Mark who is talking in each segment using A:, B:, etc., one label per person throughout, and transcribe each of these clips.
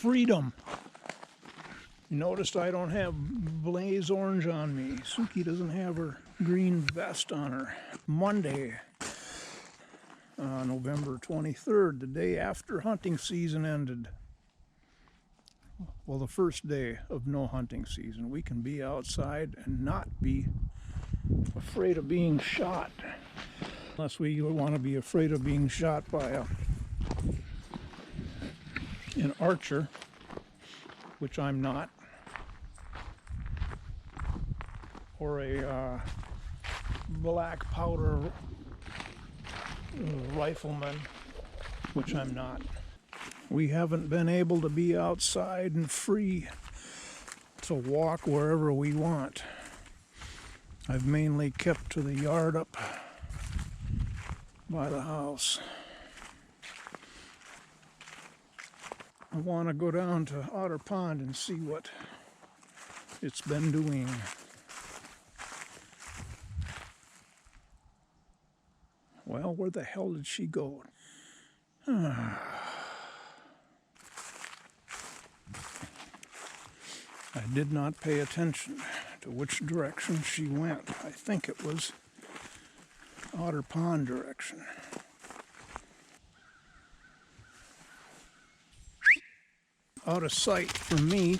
A: freedom. You noticed I don't have blaze orange on me. Suki doesn't have her green vest on her. Monday, November 23rd, the day after hunting season ended. Well, the first day of no hunting season. We can be outside and not be afraid of being shot. Unless we want to be afraid of being shot by an archer, which I'm not. Or a black powder rifleman, which I'm not. We haven't been able to be outside and free to walk wherever we want. I've mainly kept to the yard up by the house. I want to go down to Otter Pond and see what it's been doing. Well, where the hell did she go? I did not pay attention to which direction she went. I think it was Otter Pond direction. Out of sight for me.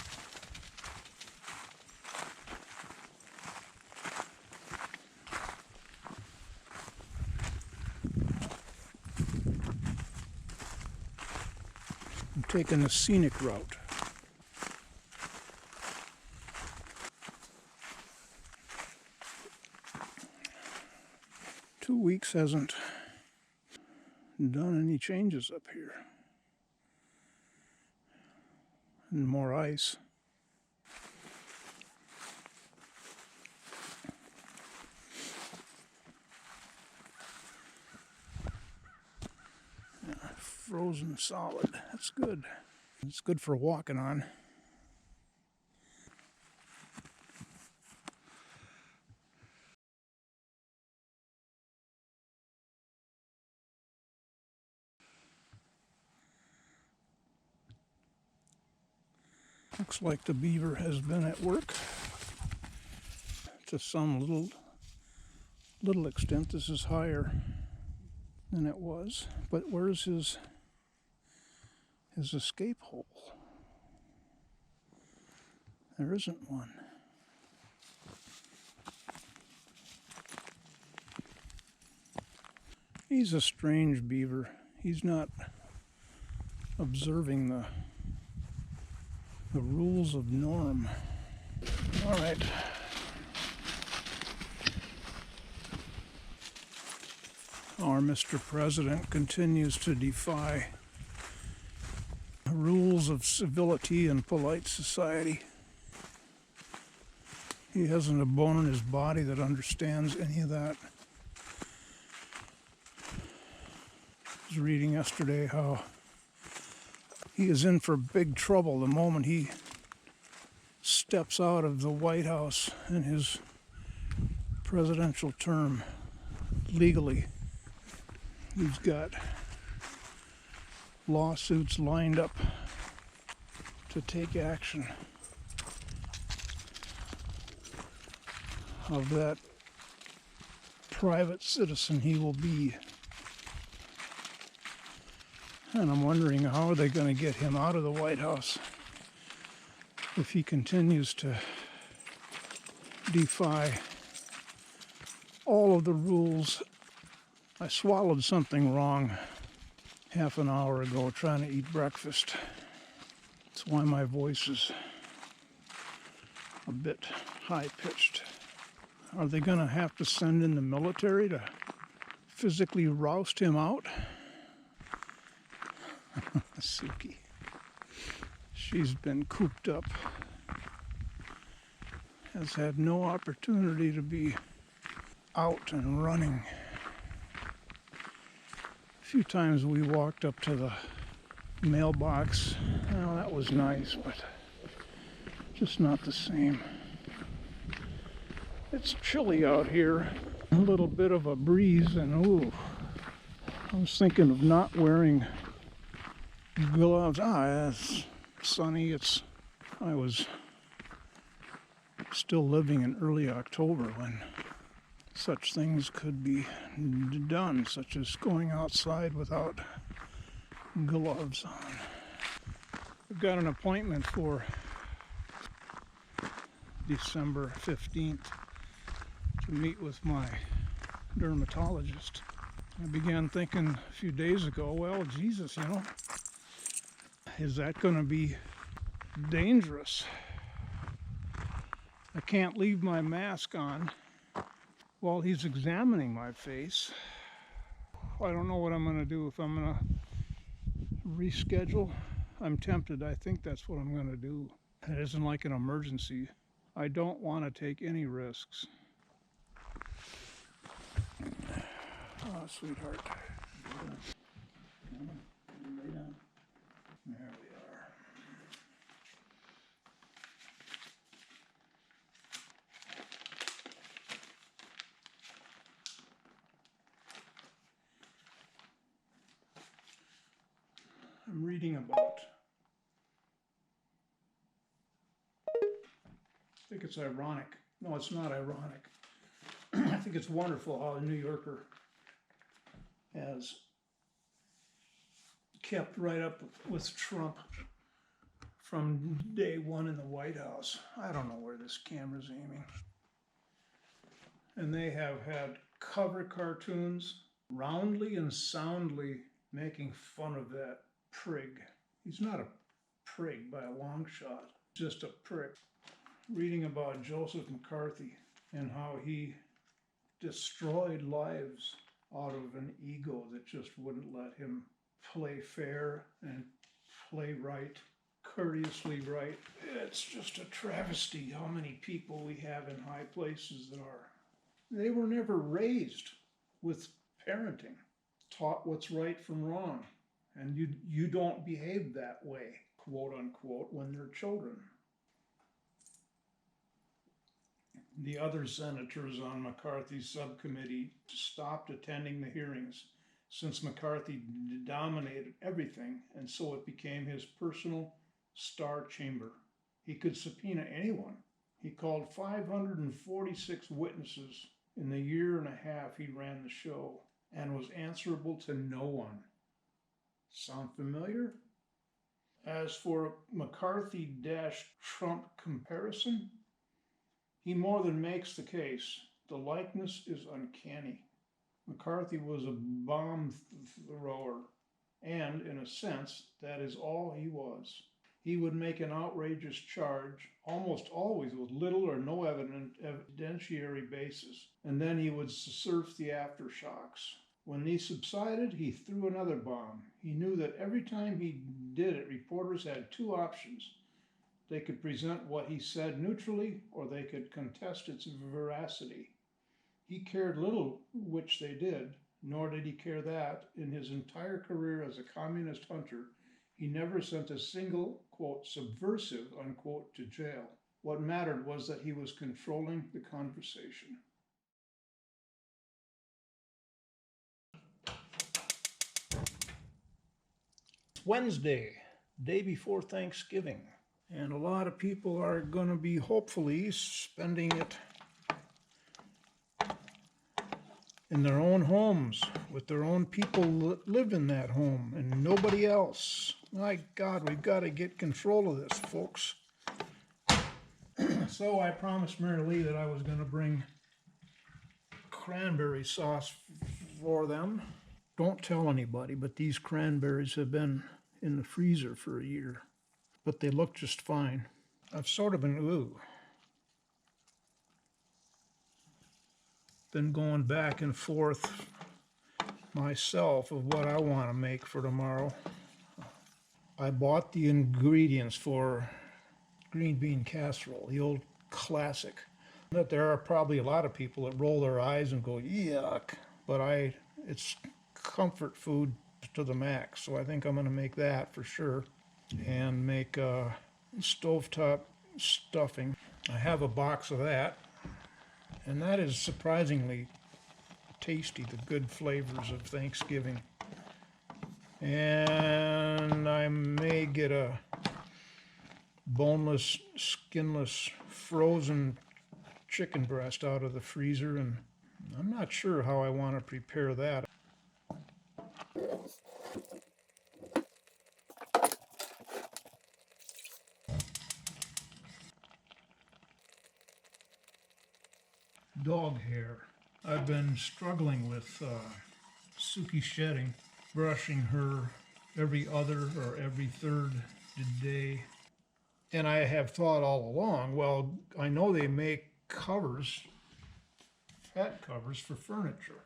A: I'm taking the scenic route. Weeks hasn't done any changes up here. And more ice. Yeah, frozen solid. That's good. It's good for walking on. Looks like the beaver has been at work to some little extent. This is higher than it was, but where's his escape hole? There isn't one. He's a strange beaver. He's not observing the rules of norm. All right. Our Mr. President continues to defy the rules of civility and polite society. He hasn't a bone in his body that understands any of that. I was reading yesterday how he is in for big trouble the moment he steps out of the White House in his presidential term legally. He's got lawsuits lined up to take action of that private citizen he will be. And I'm wondering, how are they going to get him out of the White House if he continues to defy all of the rules. I swallowed something wrong half an hour ago trying to eat breakfast. That's why my voice is a bit high-pitched. Are they going to have to send in the military to physically roust him out? Suki. She's been cooped up. Has had no opportunity to be out and running. A few times we walked up to the mailbox. Well, that was nice, but just not the same. It's chilly out here. A little bit of a breeze, and ooh, I was thinking of not wearing gloves. Yes, sunny. I was still living in early October when such things could be done, such as going outside without gloves on. I've got an appointment for December 15th to meet with my dermatologist. I began thinking a few days ago, well, Jesus, is that going to be dangerous? I can't leave my mask on while he's examining my face. I don't know what I'm going to do, if I'm going to reschedule. I'm tempted. I think that's what I'm going to do. It isn't like an emergency. I don't want to take any risks. Oh, sweetheart. There we are. I'm reading about, I think it's ironic. No, it's not ironic. I think it's wonderful how the New Yorker has kept right up with Trump from day one in the White House. I don't know where this camera's aiming. And they have had cover cartoons roundly and soundly making fun of that prig. He's not a prig by a long shot, just a prick. Reading about Joseph McCarthy and how he destroyed lives out of an ego that just wouldn't let him play fair and play right, courteously right. It's just a travesty how many people we have in high places that are. They were never raised with parenting, taught what's right from wrong, and you don't behave that way, quote unquote, when they're children. The other senators on McCarthy's subcommittee stopped attending the hearings since McCarthy dominated everything, and so it became his personal star chamber. He could subpoena anyone. He called 546 witnesses in the year and a half he ran the show and was answerable to no one. Sound familiar? As for McCarthy-Trump comparison, he more than makes the case. The likeness is uncanny. McCarthy was a bomb thrower, and in a sense, that is all he was. He would make an outrageous charge, almost always with little or no evidentiary basis, and then he would surf the aftershocks. When these subsided, he threw another bomb. He knew that every time he did it, reporters had two options. They could present what he said neutrally, or they could contest its veracity. He cared little which they did, nor did he care that. In his entire career as a communist hunter, he never sent a single, quote, subversive, unquote, to jail. What mattered was that he was controlling the conversation. Wednesday, day before Thanksgiving. And a lot of people are going to be hopefully spending it in their own homes with their own people that live in that home and nobody else. My God, we've got to get control of this, folks. So I promised Mary Lee that I was going to bring cranberry sauce for them. Don't tell anybody, but these cranberries have been in the freezer for a year. But they look just fine. I've sort of been going back and forth myself of what I want to make for tomorrow. I bought the ingredients for green bean casserole, the old classic. That there are probably a lot of people that roll their eyes and go, yuck, but it's comfort food to the max, so I think I'm going to make that for sure. And make stovetop stuffing. I have a box of that, and that is surprisingly tasty, the good flavors of Thanksgiving. And I may get a boneless, skinless, frozen chicken breast out of the freezer, and I'm not sure how I want to prepare that. Dog hair. I've been struggling with Suki shedding, brushing her every other or every third day. And I have thought all along, well, I know they make covers, pet covers for furniture,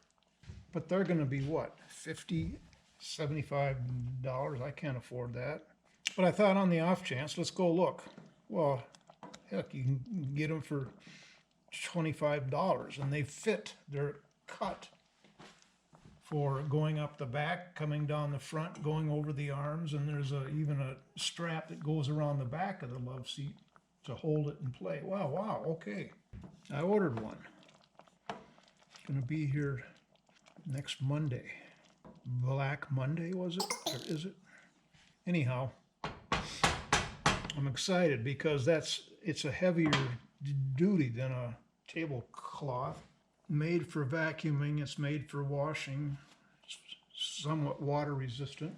A: but they're going to be what, $50, $75? I can't afford that. But I thought on the off chance, let's go look. Well, heck, you can get them for $25, and they fit. They're cut for going up the back, coming down the front, going over the arms, and there's even a strap that goes around the back of the love seat to hold it in play. Wow, okay. I ordered one. It's going to be here next Monday. Black Monday, was it? Or is it? Anyhow, I'm excited because it's a heavier duty than a tablecloth. Made for vacuuming, it's made for washing, it's somewhat water resistant.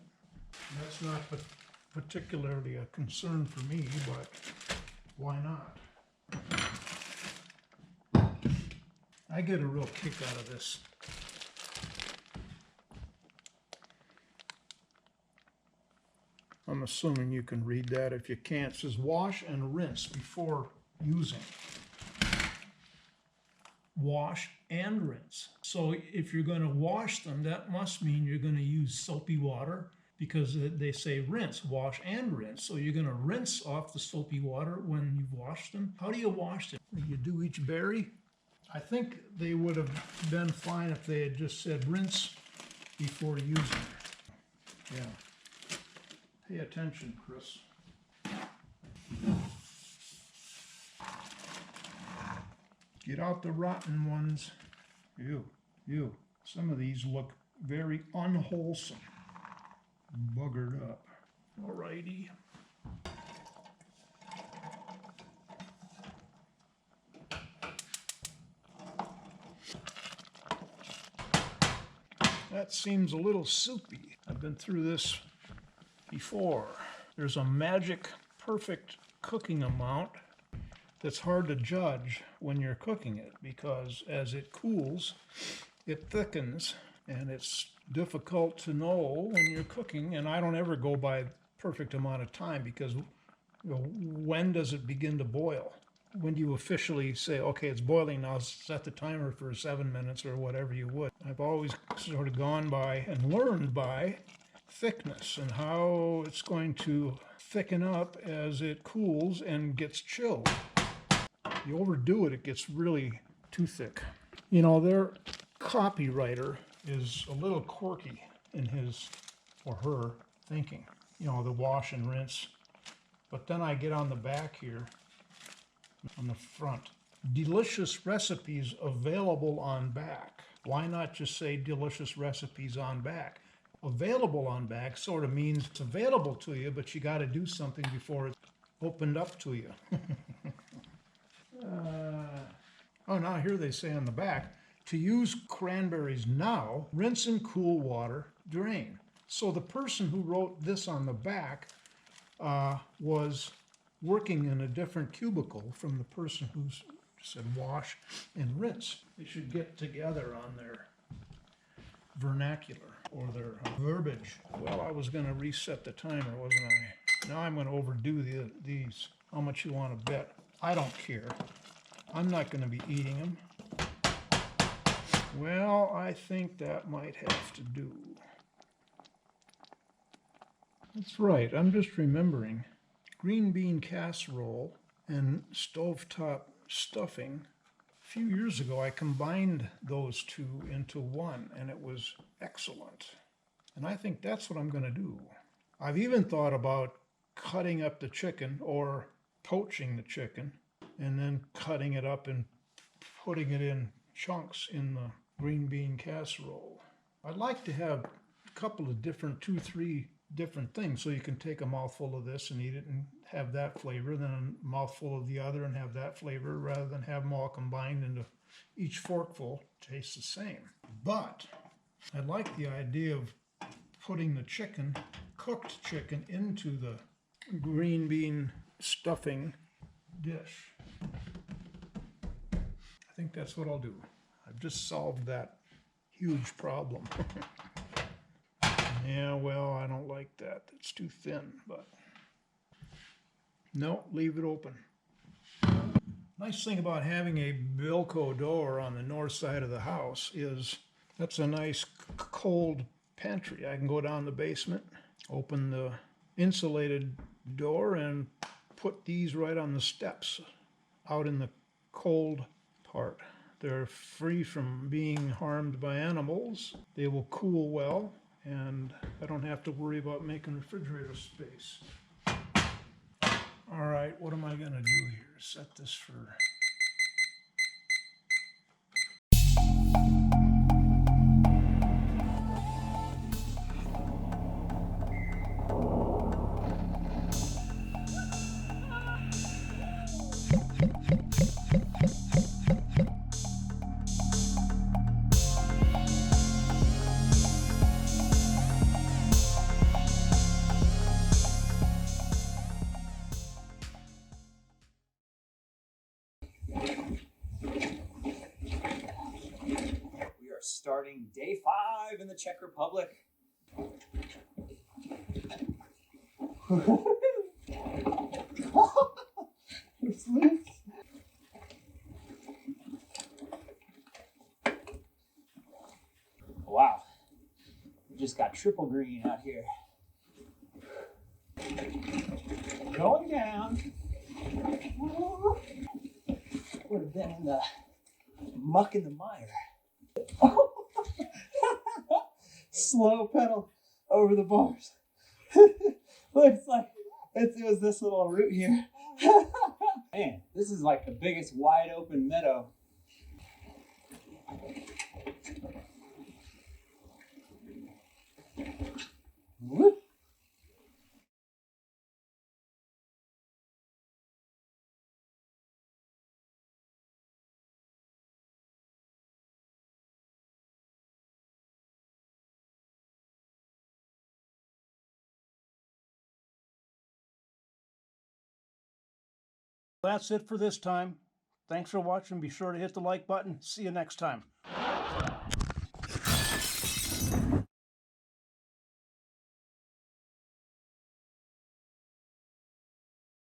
A: That's not particularly a concern for me, but why not? I get a real kick out of this. I'm assuming you can read that. If you can't, it says wash and rinse before using. Wash and rinse. So if you're going to wash them, that must mean you're going to use soapy water, because they say rinse, wash and rinse. So you're going to rinse off the soapy water when you've washed them. How do you wash them? You do each berry? I think they would have been fine if they had just said rinse before using. Yeah. Pay attention, Chris. Get out the rotten ones. Ew. Some of these look very unwholesome. Buggered up. Alrighty. That seems a little soupy. I've been through this before. There's a magic, perfect cooking amount that's hard to judge when you're cooking it, because as it cools, it thickens, and it's difficult to know when you're cooking. And I don't ever go by perfect amount of time, because when does it begin to boil? When do you officially say, okay, it's boiling now, set the timer for 7 minutes or whatever you would? I've always sort of gone by and learned by thickness and how it's going to thicken up as it cools and gets chilled. You overdo it, it gets really too thick. You know, their copywriter is a little quirky in his or her thinking. You know, the wash and rinse. But then I get on the back here, on the front. Delicious recipes available on back. Why not just say delicious recipes on back? Available on back sort of means it's available to you, but you got to do something before it's opened up to you. Oh, now here they say on the back, to use cranberries now, rinse in cool water, drain. So the person who wrote this on the back was working in a different cubicle from the person who said wash and rinse. They should get together on their vernacular or their verbiage. Well, I was going to reset the timer, wasn't I? Now I'm going to overdo these. How much you want to bet? I don't care. I'm not going to be eating them. Well, I think that might have to do. That's right, I'm just remembering. Green bean casserole and stovetop stuffing. A few years ago, I combined those two into one, and it was excellent. And I think that's what I'm going to do. I've even thought about cutting up the chicken or poaching the chicken and then cutting it up and putting it in chunks in the green bean casserole. I'd like to have a couple of different, 2, 3 different things, so you can take a mouthful of this and eat it and have that flavor, then a mouthful of the other and have that flavor, rather than have them all combined into each forkful tastes the same. But I like the idea of putting the chicken, cooked chicken, into the green bean stuffing dish. I think that's what I'll do. I've just solved that huge problem. Yeah, well, I don't like that. It's too thin, but no, leave it open. Nice thing about having a Bilko door on the north side of the house is that's a nice cold pantry. I can go down the basement, open the insulated door, and put these right on the steps out in the cold part. They're free from being harmed by animals. They will cool well, and I don't have to worry about making refrigerator space. All right, what am I gonna do here? Set this for...
B: Starting day 5 in the Czech Republic. Wow, we just got triple green out here. Going down. Would have been in the muck and the mire. Slow pedal over the bars. Looks like it was this little root here. Man, this is like the biggest wide open meadow. Whoop.
A: That's it for this time. Thanks for watching. Be sure to hit the like button. See you next time.